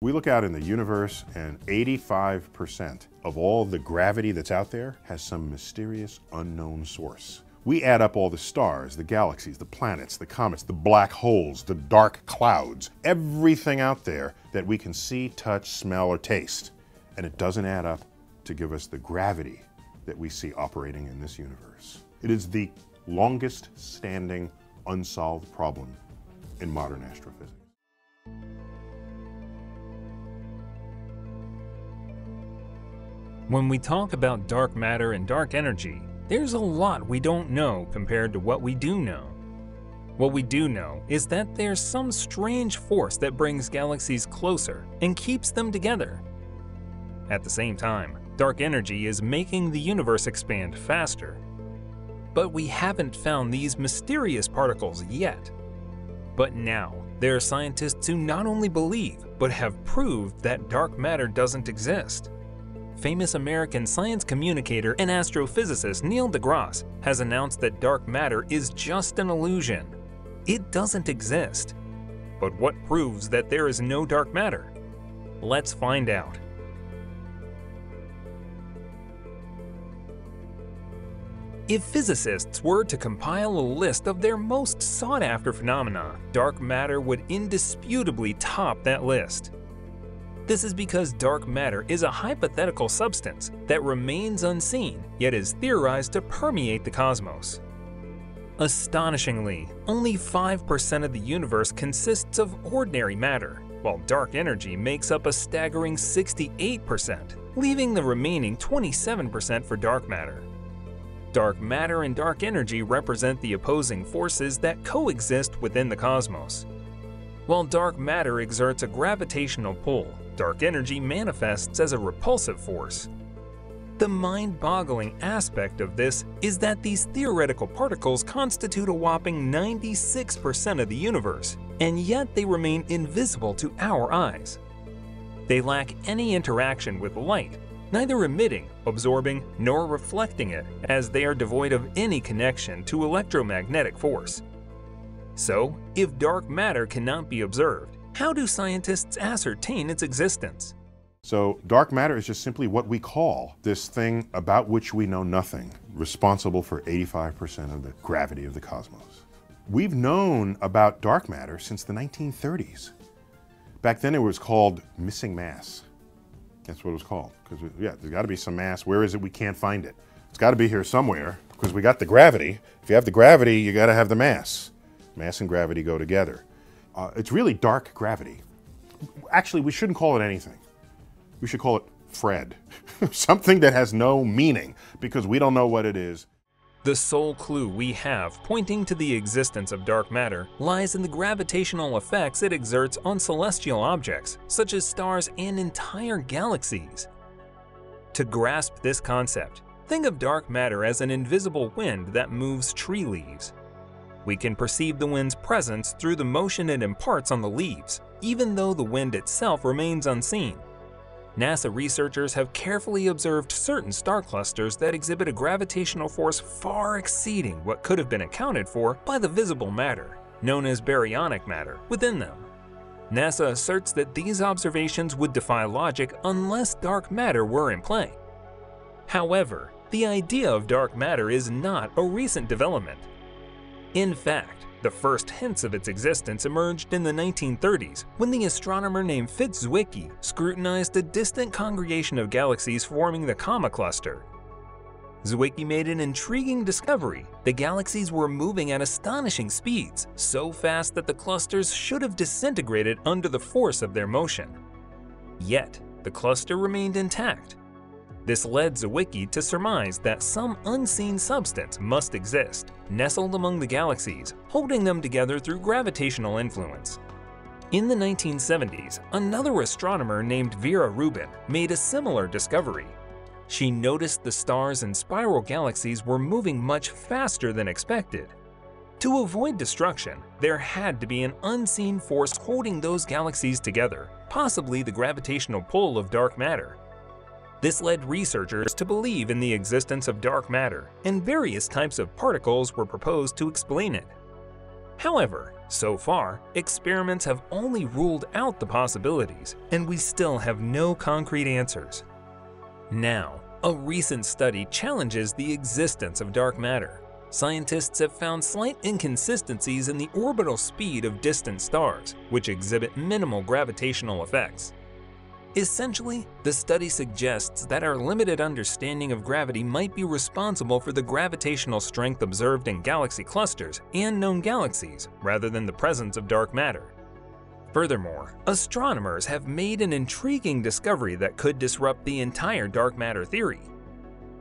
We look out in the universe and 85% of all the gravity that's out there has some mysterious unknown source. We add up all the stars, the galaxies, the planets, the comets, the black holes, the dark clouds, everything out there that we can see, touch, smell, or taste. And it doesn't add up to give us the gravity that we see operating in this universe. It is the longest standing unsolved problem in modern astrophysics. When we talk about dark matter and dark energy, there's a lot we don't know compared to what we do know. What we do know is that there's some strange force that brings galaxies closer and keeps them together. At the same time, dark energy is making the universe expand faster. But we haven't found these mysterious particles yet. But now, there are scientists who not only believe, but have proved that dark matter doesn't exist. Famous American science communicator and astrophysicist Neil deGrasse has announced that dark matter is just an illusion. It doesn't exist. But what proves that there is no dark matter? Let's find out. If physicists were to compile a list of their most sought-after phenomena, dark matter would indisputably top that list. This is because dark matter is a hypothetical substance that remains unseen, yet is theorized to permeate the cosmos. Astonishingly, only 5% of the universe consists of ordinary matter, while dark energy makes up a staggering 68%, leaving the remaining 27% for dark matter. Dark matter and dark energy represent the opposing forces that coexist within the cosmos. While dark matter exerts a gravitational pull, dark energy manifests as a repulsive force. The mind-boggling aspect of this is that these theoretical particles constitute a whopping 96% of the universe, and yet they remain invisible to our eyes. They lack any interaction with light, neither emitting, absorbing, nor reflecting it, as they are devoid of any connection to electromagnetic force. So, if dark matter cannot be observed, how do scientists ascertain its existence? So dark matter is just simply what we call this thing about which we know nothing, responsible for 85% of the gravity of the cosmos. We've known about dark matter since the 1930s. Back then it was called missing mass. That's what it was called. Because there's got to be some mass. Where is it? We can't find it. It's got to be here somewhere because we got the gravity. If you have the gravity, you got to have the mass. Mass and gravity go together. It's really dark gravity. Actually, we shouldn't call it anything. We should call it Fred. Something that has no meaning because we don't know what it is. The sole clue we have pointing to the existence of dark matter lies in the gravitational effects it exerts on celestial objects, such as stars and entire galaxies. To grasp this concept, think of dark matter as an invisible wind that moves tree leaves. We can perceive the wind's presence through the motion it imparts on the leaves, even though the wind itself remains unseen. NASA researchers have carefully observed certain star clusters that exhibit a gravitational force far exceeding what could have been accounted for by the visible matter, known as baryonic matter, within them. NASA asserts that these observations would defy logic unless dark matter were in play. However, the idea of dark matter is not a recent development. In fact, the first hints of its existence emerged in the 1930s when the astronomer named Zwicky scrutinized a distant congregation of galaxies forming the Gamma cluster. Zwicky made an intriguing discovery. The galaxies were moving at astonishing speeds, so fast that the clusters should have disintegrated under the force of their motion. Yet, the cluster remained intact. This led Zwicky to surmise that some unseen substance must exist, nestled among the galaxies, holding them together through gravitational influence. In the 1970s, another astronomer named Vera Rubin made a similar discovery. She noticed the stars and spiral galaxies were moving much faster than expected. To avoid destruction, there had to be an unseen force holding those galaxies together, possibly the gravitational pull of dark matter. This led researchers to believe in the existence of dark matter, and various types of particles were proposed to explain it. However, so far, experiments have only ruled out the possibilities, and we still have no concrete answers. Now, a recent study challenges the existence of dark matter. Scientists have found slight inconsistencies in the orbital speed of distant stars, which exhibit minimal gravitational effects. Essentially, the study suggests that our limited understanding of gravity might be responsible for the gravitational strength observed in galaxy clusters and known galaxies, rather than the presence of dark matter. Furthermore, astronomers have made an intriguing discovery that could disrupt the entire dark matter theory.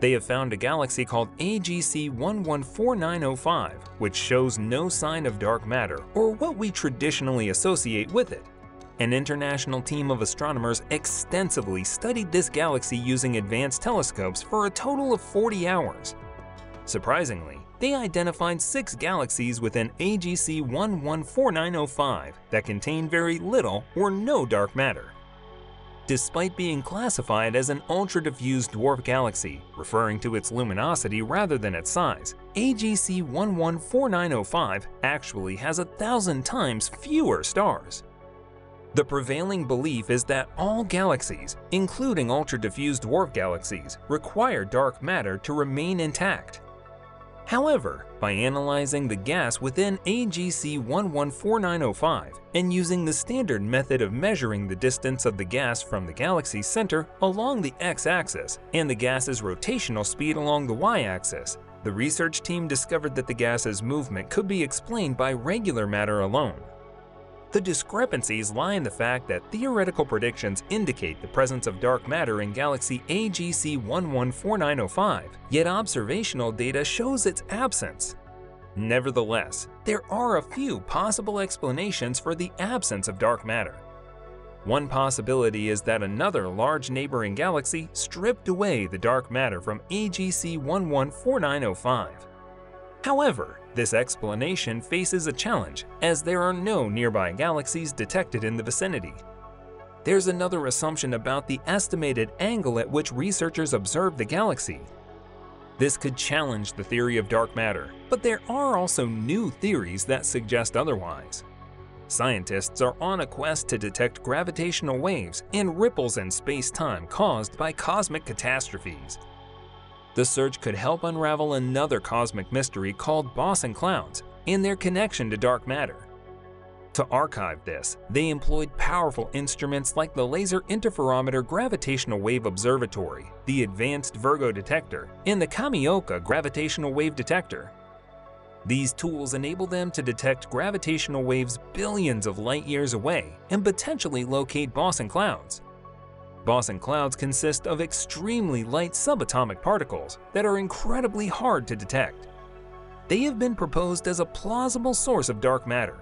They have found a galaxy called AGC 114905, which shows no sign of dark matter or what we traditionally associate with it. An international team of astronomers extensively studied this galaxy using advanced telescopes for a total of 40 hours. Surprisingly, they identified 6 galaxies within AGC 114905 that contain very little or no dark matter. Despite being classified as an ultra-diffuse dwarf galaxy, referring to its luminosity rather than its size, AGC 114905 actually has 1,000 times fewer stars. The prevailing belief is that all galaxies, including ultra-diffuse dwarf galaxies, require dark matter to remain intact. However, by analyzing the gas within AGC 114905 and using the standard method of measuring the distance of the gas from the galaxy's center along the x-axis and the gas's rotational speed along the y-axis, the research team discovered that the gas's movement could be explained by regular matter alone. The discrepancies lie in the fact that theoretical predictions indicate the presence of dark matter in galaxy AGC 114905, yet observational data shows its absence. Nevertheless, there are a few possible explanations for the absence of dark matter. One possibility is that another large neighboring galaxy stripped away the dark matter from AGC 114905. However, this explanation faces a challenge, as there are no nearby galaxies detected in the vicinity. There's another assumption about the estimated angle at which researchers observe the galaxy. This could challenge the theory of dark matter, but there are also new theories that suggest otherwise. Scientists are on a quest to detect gravitational waves and ripples in space-time caused by cosmic catastrophes. The search could help unravel another cosmic mystery called Boson clouds and their connection to dark matter. To archive this, they employed powerful instruments like the Laser Interferometer Gravitational Wave Observatory, the Advanced Virgo Detector, and the Kamioka Gravitational Wave Detector. These tools enable them to detect gravitational waves billions of light years away and potentially locate Boson clouds. Boson clouds consist of extremely light subatomic particles that are incredibly hard to detect. They have been proposed as a plausible source of dark matter.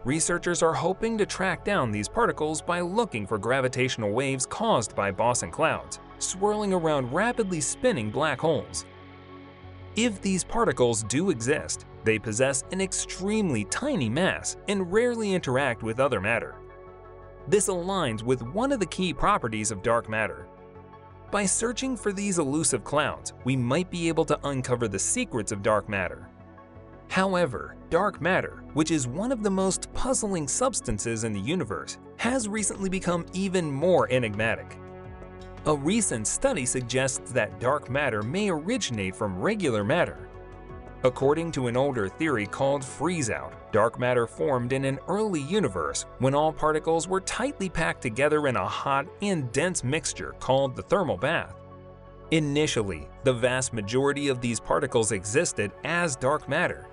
Researchers are hoping to track down these particles by looking for gravitational waves caused by Boson clouds, swirling around rapidly spinning black holes. If these particles do exist, they possess an extremely tiny mass and rarely interact with other matter. This aligns with one of the key properties of dark matter. By searching for these elusive clouds, we might be able to uncover the secrets of dark matter. However, dark matter, which is one of the most puzzling substances in the universe, has recently become even more enigmatic. A recent study suggests that dark matter may originate from regular matter. According to an older theory called freeze-out, dark matter formed in an early universe when all particles were tightly packed together in a hot and dense mixture called the thermal bath. Initially, the vast majority of these particles existed as dark matter.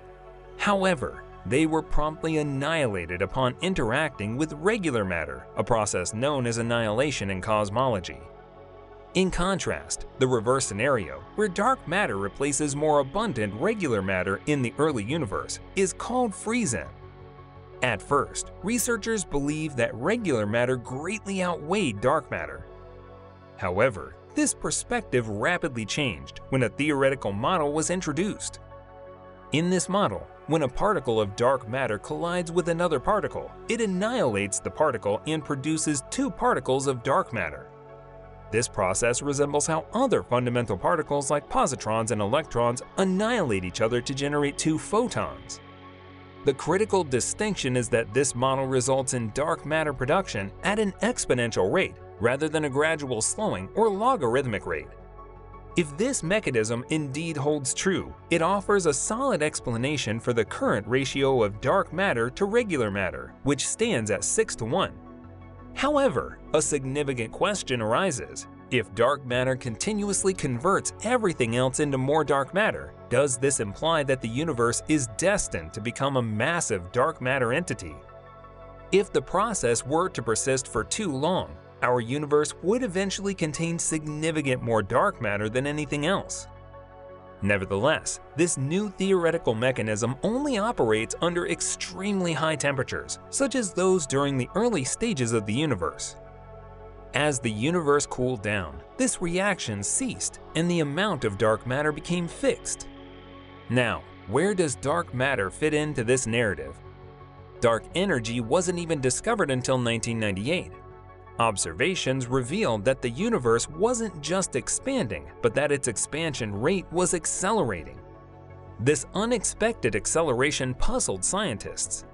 However, they were promptly annihilated upon interacting with regular matter, a process known as annihilation in cosmology. In contrast, the reverse scenario, where dark matter replaces more abundant regular matter in the early universe, is called freeze-in. At first, researchers believed that regular matter greatly outweighed dark matter. However, this perspective rapidly changed when a theoretical model was introduced. In this model, when a particle of dark matter collides with another particle, it annihilates the particle and produces 2 particles of dark matter. This process resembles how other fundamental particles like positrons and electrons annihilate each other to generate 2 photons. The critical distinction is that this model results in dark matter production at an exponential rate rather than a gradual slowing or logarithmic rate. If this mechanism indeed holds true, it offers a solid explanation for the current ratio of dark matter to regular matter, which stands at 6:1. However, a significant question arises. If dark matter continuously converts everything else into more dark matter, does this imply that the universe is destined to become a massive dark matter entity? If the process were to persist for too long, our universe would eventually contain significant more dark matter than anything else. Nevertheless, this new theoretical mechanism only operates under extremely high temperatures, such as those during the early stages of the universe. As the universe cooled down, this reaction ceased and the amount of dark matter became fixed. Now, where does dark matter fit into this narrative? Dark energy wasn't even discovered until 1998. Observations revealed that the universe wasn't just expanding, but that its expansion rate was accelerating. This unexpected acceleration puzzled scientists.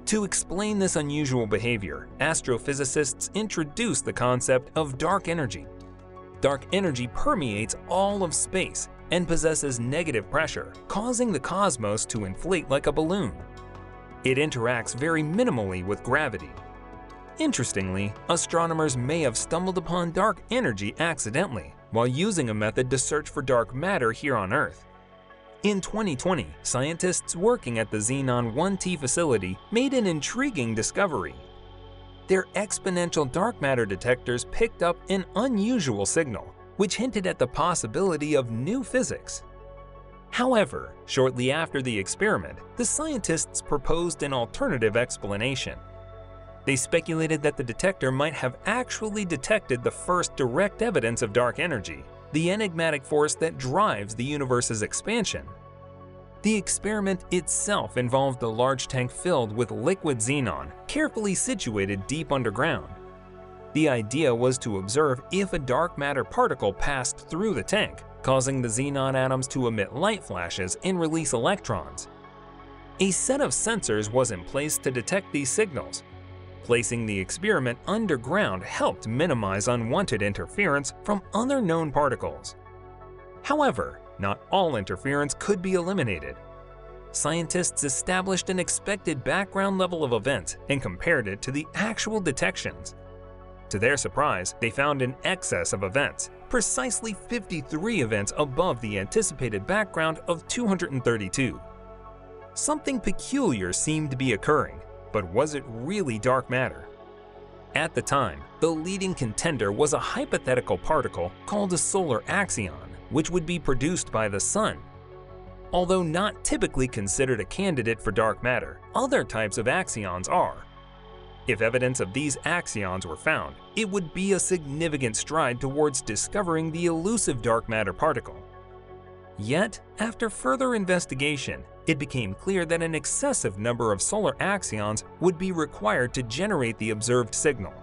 To explain this unusual behavior, astrophysicists introduced the concept of dark energy. Dark energy permeates all of space and possesses negative pressure, causing the cosmos to inflate like a balloon. It interacts very minimally with gravity. Interestingly, astronomers may have stumbled upon dark energy accidentally while using a method to search for dark matter here on Earth. In 2020, scientists working at the Xenon 1T facility made an intriguing discovery. Their exponential dark matter detectors picked up an unusual signal, which hinted at the possibility of new physics. However, shortly after the experiment, the scientists proposed an alternative explanation. They speculated that the detector might have actually detected the first direct evidence of dark energy, the enigmatic force that drives the universe's expansion. The experiment itself involved a large tank filled with liquid xenon, carefully situated deep underground. The idea was to observe if a dark matter particle passed through the tank, causing the xenon atoms to emit light flashes and release electrons. A set of sensors was in place to detect these signals. Placing the experiment underground helped minimize unwanted interference from other known particles. However, not all interference could be eliminated. Scientists established an expected background level of events and compared it to the actual detections. To their surprise, they found an excess of events, precisely 53 events above the anticipated background of 232. Something peculiar seemed to be occurring. But was it really dark matter? At the time, the leading contender was a hypothetical particle called a solar axion, which would be produced by the sun. Although not typically considered a candidate for dark matter, other types of axions are. If evidence of these axions were found, it would be a significant stride towards discovering the elusive dark matter particle. Yet, after further investigation, it became clear that an excessive number of solar axions would be required to generate the observed signal.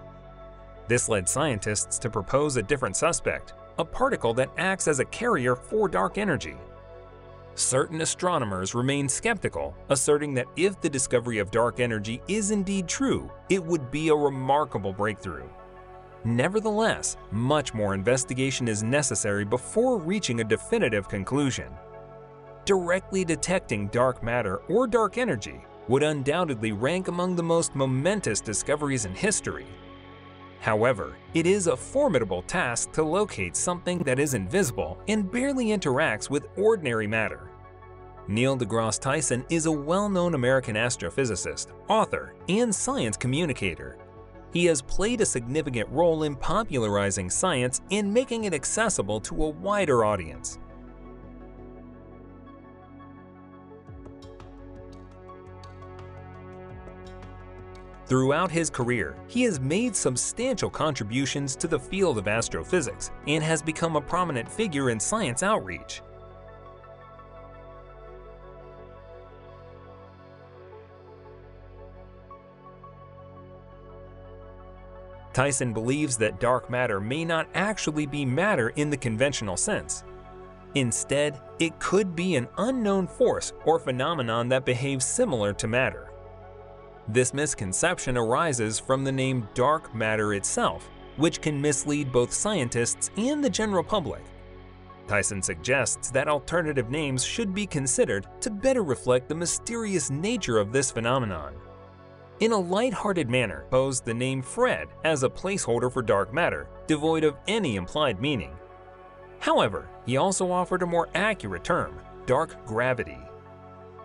This led scientists to propose a different suspect, a particle that acts as a carrier for dark energy. Certain astronomers remain skeptical, asserting that if the discovery of dark energy is indeed true, it would be a remarkable breakthrough. Nevertheless, much more investigation is necessary before reaching a definitive conclusion. Directly detecting dark matter or dark energy would undoubtedly rank among the most momentous discoveries in history. However, it is a formidable task to locate something that is invisible and barely interacts with ordinary matter. Neil deGrasse Tyson is a well-known American astrophysicist, author, and science communicator. He has played a significant role in popularizing science and making it accessible to a wider audience. Throughout his career, he has made substantial contributions to the field of astrophysics and has become a prominent figure in science outreach. Tyson believes that dark matter may not actually be matter in the conventional sense. Instead, it could be an unknown force or phenomenon that behaves similar to matter. This misconception arises from the name dark matter itself, which can mislead both scientists and the general public. Tyson suggests that alternative names should be considered to better reflect the mysterious nature of this phenomenon. In a light-hearted manner, posed the name Fred as a placeholder for dark matter, devoid of any implied meaning. However, he also offered a more accurate term, dark gravity.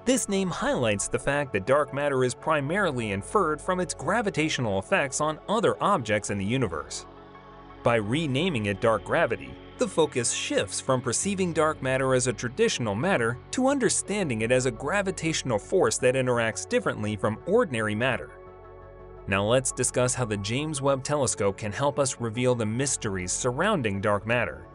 This name highlights the fact that dark matter is primarily inferred from its gravitational effects on other objects in the universe. By renaming it dark gravity, the focus shifts from perceiving dark matter as a traditional matter to understanding it as a gravitational force that interacts differently from ordinary matter. Now let's discuss how the James Webb Telescope can help us reveal the mysteries surrounding dark matter.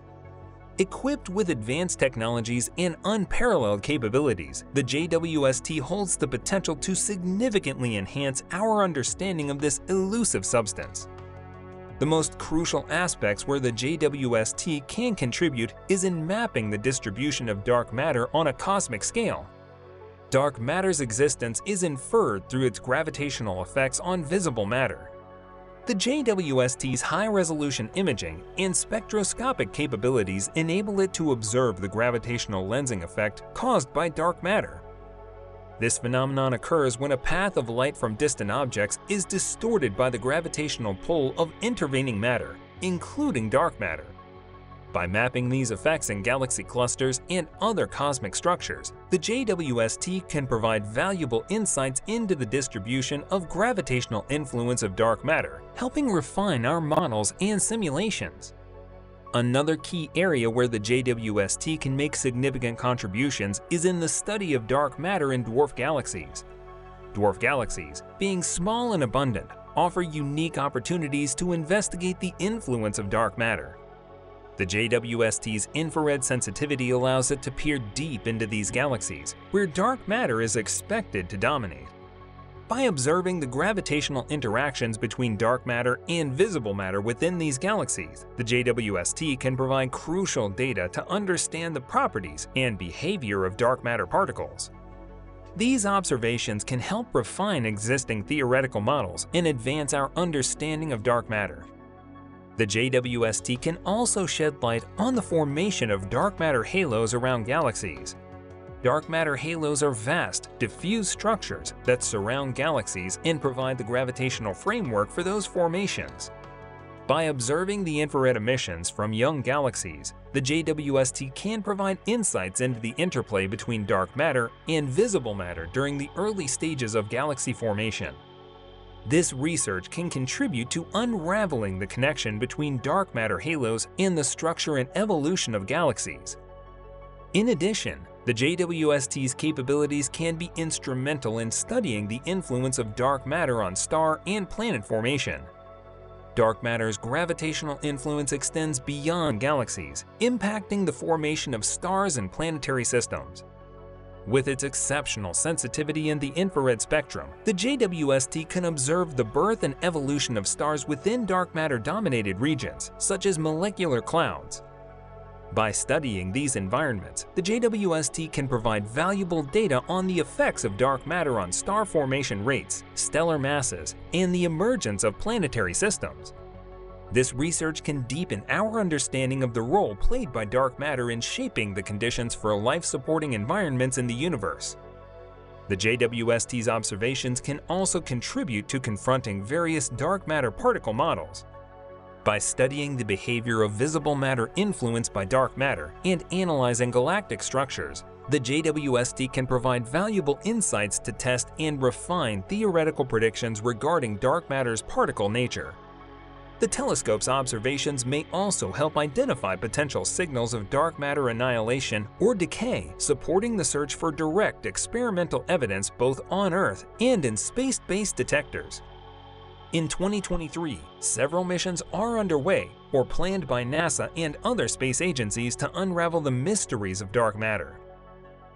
Equipped with advanced technologies and unparalleled capabilities, the JWST holds the potential to significantly enhance our understanding of this elusive substance. The most crucial aspects where the JWST can contribute is in mapping the distribution of dark matter on a cosmic scale. Dark matter's existence is inferred through its gravitational effects on visible matter. The JWST's high-resolution imaging and spectroscopic capabilities enable it to observe the gravitational lensing effect caused by dark matter. This phenomenon occurs when a path of light from distant objects is distorted by the gravitational pull of intervening matter, including dark matter. By mapping these effects in galaxy clusters and other cosmic structures, the JWST can provide valuable insights into the distribution of gravitational influence of dark matter, helping refine our models and simulations. Another key area where the JWST can make significant contributions is in the study of dark matter in dwarf galaxies. Dwarf galaxies, being small and abundant, offer unique opportunities to investigate the influence of dark matter. The JWST's infrared sensitivity allows it to peer deep into these galaxies, where dark matter is expected to dominate. By observing the gravitational interactions between dark matter and visible matter within these galaxies, the JWST can provide crucial data to understand the properties and behavior of dark matter particles. These observations can help refine existing theoretical models and advance our understanding of dark matter. The JWST can also shed light on the formation of dark matter halos around galaxies. Dark matter halos are vast, diffuse structures that surround galaxies and provide the gravitational framework for those formations. By observing the infrared emissions from young galaxies, the JWST can provide insights into the interplay between dark matter and visible matter during the early stages of galaxy formation. This research can contribute to unraveling the connection between dark matter halos and the structure and evolution of galaxies. In addition, the JWST's capabilities can be instrumental in studying the influence of dark matter on star and planet formation. Dark matter's gravitational influence extends beyond galaxies, impacting the formation of stars and planetary systems. With its exceptional sensitivity in the infrared spectrum, the JWST can observe the birth and evolution of stars within dark matter-dominated regions, such as molecular clouds. By studying these environments, the JWST can provide valuable data on the effects of dark matter on star formation rates, stellar masses, and the emergence of planetary systems. This research can deepen our understanding of the role played by dark matter in shaping the conditions for life-supporting environments in the universe. The JWST's observations can also contribute to confronting various dark matter particle models. By studying the behavior of visible matter influenced by dark matter and analyzing galactic structures, the JWST can provide valuable insights to test and refine theoretical predictions regarding dark matter's particle nature. The telescope's observations may also help identify potential signals of dark matter annihilation or decay, supporting the search for direct experimental evidence both on Earth and in space-based detectors. In 2023, several missions are underway or planned by NASA and other space agencies to unravel the mysteries of dark matter.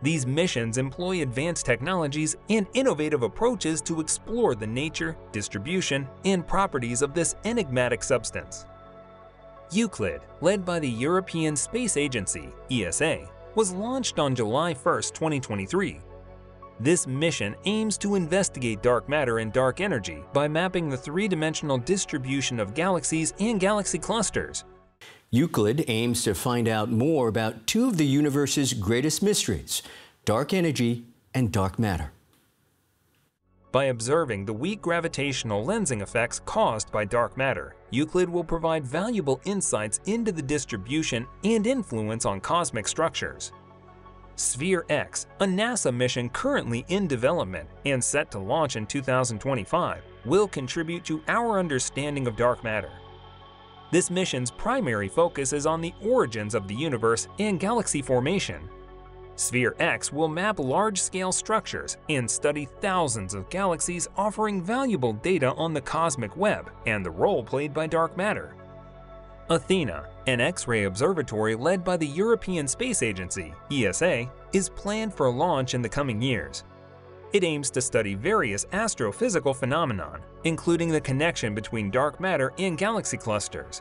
These missions employ advanced technologies and innovative approaches to explore the nature, distribution, and properties of this enigmatic substance. Euclid, led by the European Space Agency (ESA), was launched on July 1, 2023. This mission aims to investigate dark matter and dark energy by mapping the three-dimensional distribution of galaxies and galaxy clusters. Euclid aims to find out more about two of the universe's greatest mysteries, dark energy and dark matter. By observing the weak gravitational lensing effects caused by dark matter, Euclid will provide valuable insights into the distribution and influence on cosmic structures. Sphere-X, a NASA mission currently in development and set to launch in 2025, will contribute to our understanding of dark matter. This mission's primary focus is on the origins of the universe and galaxy formation. Sphere-X will map large-scale structures and study thousands of galaxies, offering valuable data on the cosmic web and the role played by dark matter. Athena, an X-ray observatory led by the European Space Agency (ESA), is planned for launch in the coming years. It aims to study various astrophysical phenomena, including the connection between dark matter and galaxy clusters.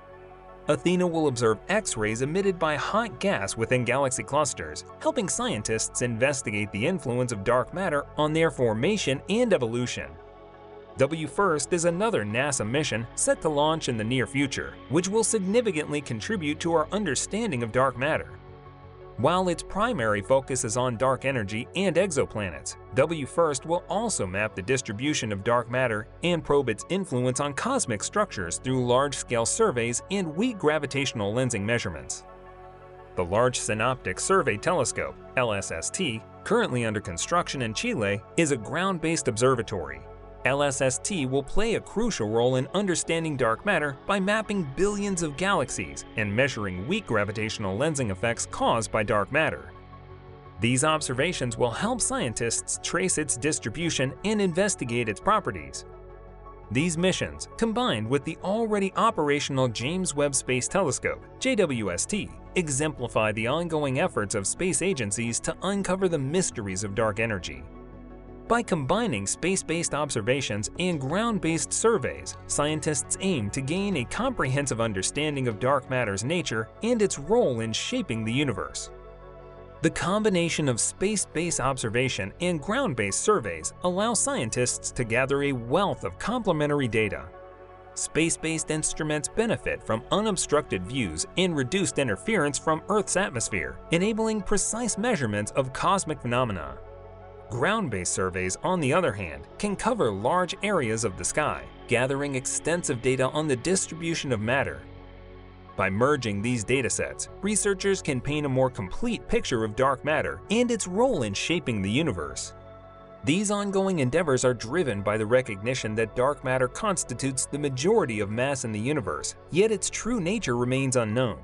Athena will observe X-rays emitted by hot gas within galaxy clusters, helping scientists investigate the influence of dark matter on their formation and evolution. WFIRST is another NASA mission set to launch in the near future, which will significantly contribute to our understanding of dark matter. While its primary focus is on dark energy and exoplanets, WFIRST will also map the distribution of dark matter and probe its influence on cosmic structures through large-scale surveys and weak gravitational lensing measurements. The Large Synoptic Survey Telescope, LSST, currently under construction in Chile, is a ground-based observatory. LSST will play a crucial role in understanding dark matter by mapping billions of galaxies and measuring weak gravitational lensing effects caused by dark matter. These observations will help scientists trace its distribution and investigate its properties. These missions, combined with the already operational James Webb Space Telescope, JWST, exemplify the ongoing efforts of space agencies to uncover the mysteries of dark energy. By combining space-based observations and ground-based surveys, scientists aim to gain a comprehensive understanding of dark matter's nature and its role in shaping the universe. The combination of space-based observation and ground-based surveys allows scientists to gather a wealth of complementary data. Space-based instruments benefit from unobstructed views and reduced interference from Earth's atmosphere, enabling precise measurements of cosmic phenomena. Ground-based surveys, on the other hand, can cover large areas of the sky, gathering extensive data on the distribution of matter. By merging these datasets, researchers can paint a more complete picture of dark matter and its role in shaping the universe. These ongoing endeavors are driven by the recognition that dark matter constitutes the majority of mass in the universe, yet its true nature remains unknown.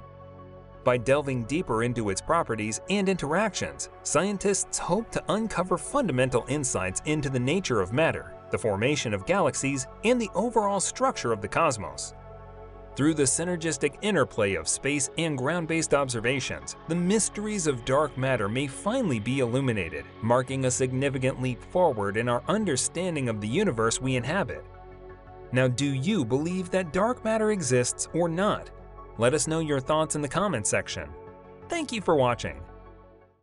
By delving deeper into its properties and interactions, scientists hope to uncover fundamental insights into the nature of matter, the formation of galaxies, and the overall structure of the cosmos. Through the synergistic interplay of space and ground-based observations, the mysteries of dark matter may finally be illuminated, marking a significant leap forward in our understanding of the universe we inhabit. Now, do you believe that dark matter exists or not? Let us know your thoughts in the comments section. Thank you for watching.